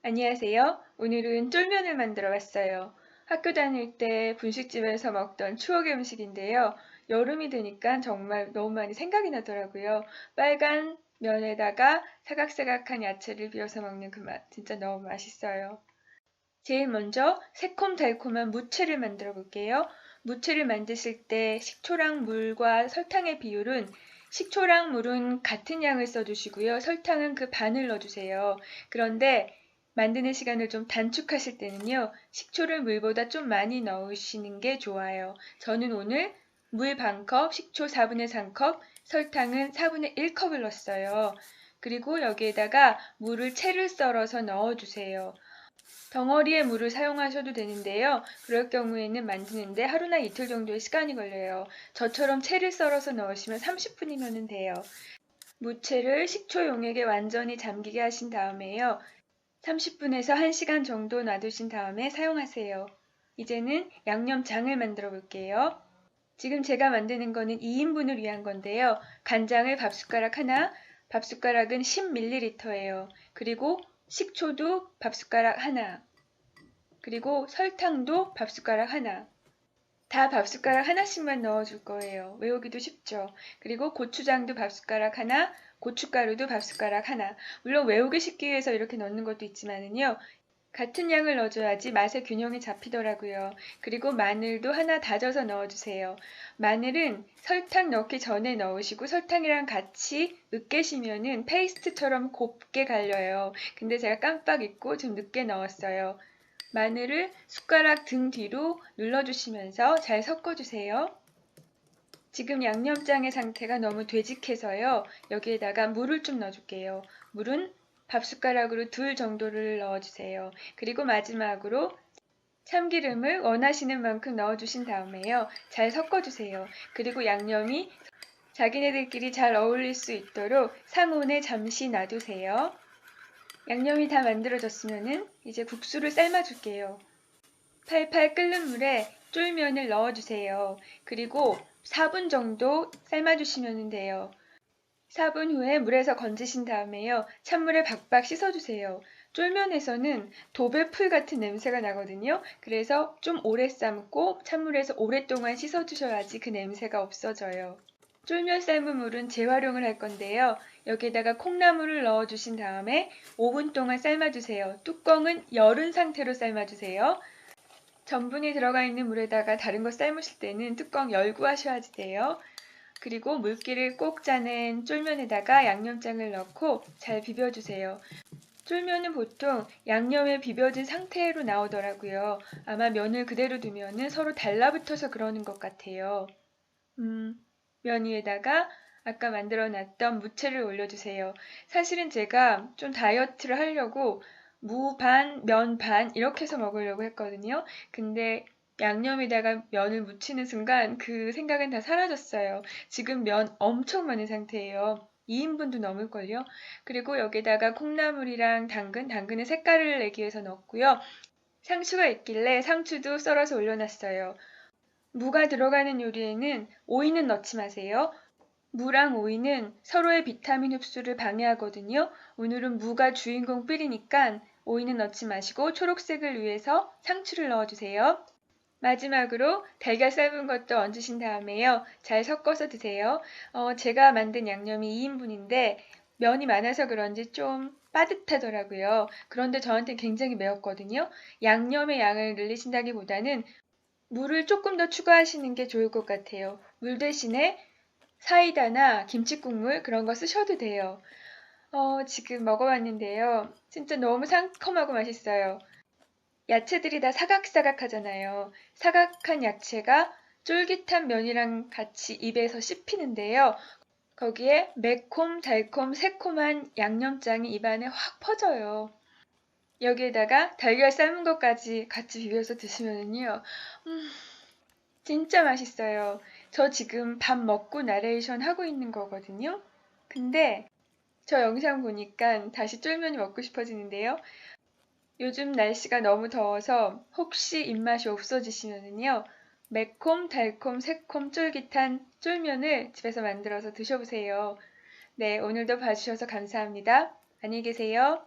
안녕하세요. 오늘은 쫄면을 만들어 봤어요. 학교 다닐 때 분식집에서 먹던 추억의 음식인데요. 여름이 되니까 정말 너무 많이 생각이 나더라고요. 빨간 면에다가 사각사각한 야채를 비벼서 먹는 그 맛, 진짜 너무 맛있어요. 제일 먼저 새콤달콤한 무채를 만들어 볼게요. 무채를 만드실 때 식초랑 물과 설탕의 비율은 식초랑 물은 같은 양을 써주시고요. 설탕은 그 반을 넣어주세요. 그런데 만드는 시간을 좀 단축하실 때는요. 식초를 물보다 좀 많이 넣으시는 게 좋아요. 저는 오늘 물 반컵, 식초 4분의 3컵, 설탕은 4분의 1컵을 넣었어요. 그리고 여기에다가 물을 채를 썰어서 넣어주세요. 덩어리의 물을 사용하셔도 되는데요. 그럴 경우에는 만드는데 하루나 이틀 정도의 시간이 걸려요. 저처럼 채를 썰어서 넣으시면 30분이면 돼요. 무채를 식초 용액에 완전히 잠기게 하신 다음에요. 30분에서 1시간 정도 놔두신 다음에 사용하세요. 이제는 양념장을 만들어 볼게요. 지금 제가 만드는 거는 2인분을 위한 건데요. 간장을 밥숟가락 하나, 밥숟가락은 10ml예요. 그리고 식초도 밥숟가락 하나, 그리고 설탕도 밥숟가락 하나. 다 밥숟가락 하나씩만 넣어줄 거예요. 외우기도 쉽죠. 그리고 고추장도 밥숟가락 하나, 고춧가루도 밥숟가락 하나. 물론 외우기 쉽기 위해서 이렇게 넣는 것도 있지만은요. 같은 양을 넣어줘야지 맛의 균형이 잡히더라고요. 그리고 마늘도 하나 다져서 넣어주세요. 마늘은 설탕 넣기 전에 넣으시고 설탕이랑 같이 으깨시면은 페이스트처럼 곱게 갈려요. 근데 제가 깜빡 잊고 좀 늦게 넣었어요. 마늘을 숟가락 등 뒤로 눌러주시면서 잘 섞어주세요. 지금 양념장의 상태가 너무 되직해서요. 여기에다가 물을 좀 넣어줄게요. 물은 밥숟가락으로 2 정도를 넣어주세요. 그리고 마지막으로 참기름을 원하시는 만큼 넣어주신 다음에요. 잘 섞어주세요. 그리고 양념이 자기네들끼리 잘 어울릴 수 있도록 상온에 잠시 놔두세요. 양념이 다 만들어졌으면 이제 국수를 삶아줄게요. 팔팔 끓는 물에 쫄면을 넣어주세요. 그리고 4분 정도 삶아주시면 돼요. 4분 후에 물에서 건지신 다음에요. 찬물에 박박 씻어주세요. 쫄면에서는 도배풀 같은 냄새가 나거든요. 그래서 좀 오래 삶고 찬물에서 오랫동안 씻어주셔야지 그 냄새가 없어져요. 쫄면 삶은 물은 재활용을 할 건데요. 여기에다가 콩나물을 넣어주신 다음에 5분 동안 삶아주세요. 뚜껑은 열은 상태로 삶아주세요. 전분이 들어가 있는 물에다가 다른 거 삶으실 때는 뚜껑 열고 하셔야 돼요. 그리고 물기를 꼭 짜낸 쫄면에다가 양념장을 넣고 잘 비벼주세요. 쫄면은 보통 양념에 비벼진 상태로 나오더라고요. 아마 면을 그대로 두면은 서로 달라붙어서 그러는 것 같아요. 면 위에다가 아까 만들어 놨던 무채를 올려주세요. 사실은 제가 좀 다이어트를 하려고 무 반, 면 반 이렇게 해서 먹으려고 했거든요. 근데 양념에다가 면을 묻히는 순간 그 생각은 다 사라졌어요. 지금 면 엄청 많은 상태예요. 2인분도 넘을걸요. 그리고 여기다가 콩나물이랑 당근의 색깔을 내기 위해서 넣었고요. 상추가 있길래 상추도 썰어서 올려놨어요. 무가 들어가는 요리에는 오이는 넣지 마세요. 무랑 오이는 서로의 비타민 흡수를 방해하거든요. 오늘은 무가 주인공 삘이니까 오이는 넣지 마시고 초록색을 위해서 상추를 넣어주세요. 마지막으로 달걀 삶은 것도 얹으신 다음에요. 잘 섞어서 드세요. 제가 만든 양념이 2인분인데 면이 많아서 그런지 좀 빠듯하더라고요. 그런데 저한테 굉장히 매웠거든요. 양념의 양을 늘리신다기보다는 물을 조금 더 추가하시는 게 좋을 것 같아요. 물 대신에 사이다나 김치국물 그런 거 쓰셔도 돼요. 지금 먹어봤는데요. 진짜 너무 상큼하고 맛있어요. 야채들이 다 사각사각 하잖아요. 사각한 야채가 쫄깃한 면이랑 같이 입에서 씹히는데요. 거기에 매콤, 달콤, 새콤한 양념장이 입안에 확 퍼져요. 여기에다가 달걀 삶은 것까지 같이 비벼서 드시면은요. 진짜 맛있어요. 저 지금 밥 먹고 나레이션 하고 있는 거거든요. 근데 저 영상 보니까 다시 쫄면이 먹고 싶어지는데요. 요즘 날씨가 너무 더워서 혹시 입맛이 없어지시면은요. 매콤, 달콤, 새콤, 쫄깃한 쫄면을 집에서 만들어서 드셔보세요. 네, 오늘도 봐주셔서 감사합니다. 안녕히 계세요.